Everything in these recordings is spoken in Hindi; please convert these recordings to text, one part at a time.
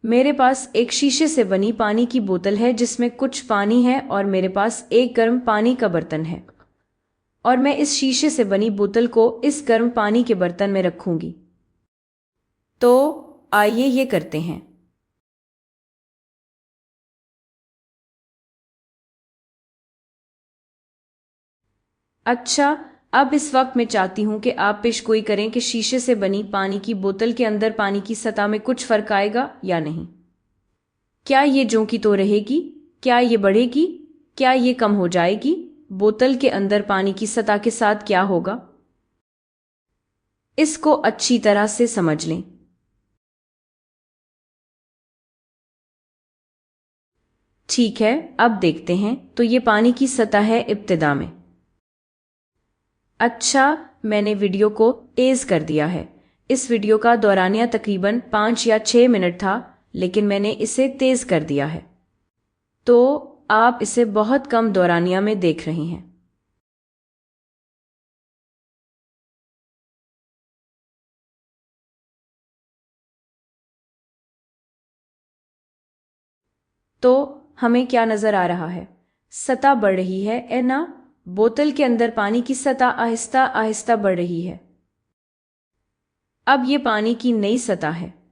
मेरे पास एक शीशे से बनी पानी की बोतल है जिसमें कुछ पानी है और मेरे पास एक गर्म पानी का बर्तन है और मैं इस शीशे से बनी बोतल को इस गर्म पानी के बर्तन में रखूंगी। तो आइए ये करते हैं। अच्छा, अब इस वक्त मैं चाहती हूं कि आप पेशगोई करें कि शीशे से बनी पानी की बोतल के अंदर पानी की सतह में कुछ फर्क आएगा या नहीं। क्या ये ज्यों की तो रहेगी? क्या ये बढ़ेगी? क्या ये कम हो जाएगी? बोतल के अंदर पानी की सतह के साथ क्या होगा? इसको अच्छी तरह से समझ लें। ठीक है, अब देखते हैं। तो ये पानी की सतह है इब्तिदा में। अच्छा, मैंने वीडियो को तेज कर दिया है। इस वीडियो का दौरानिया तकरीबन 5 या 6 मिनट था, लेकिन मैंने इसे तेज कर दिया है, तो आप इसे बहुत कम दौरानिया में देख रहे हैं। तो हमें क्या नजर आ रहा है? सतह बढ़ रही है ना? बोतल के अंदर पानी की सतह आहिस्ता आहिस्ता बढ़ रही है। अब ये पानी की नई सतह है।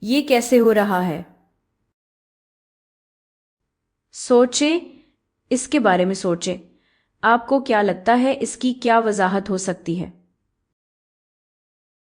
ये कैसे हो रहा है? सोचें, इसके बारे में सोचें। आपको क्या लगता है इसकी क्या वजाहत हो सकती है?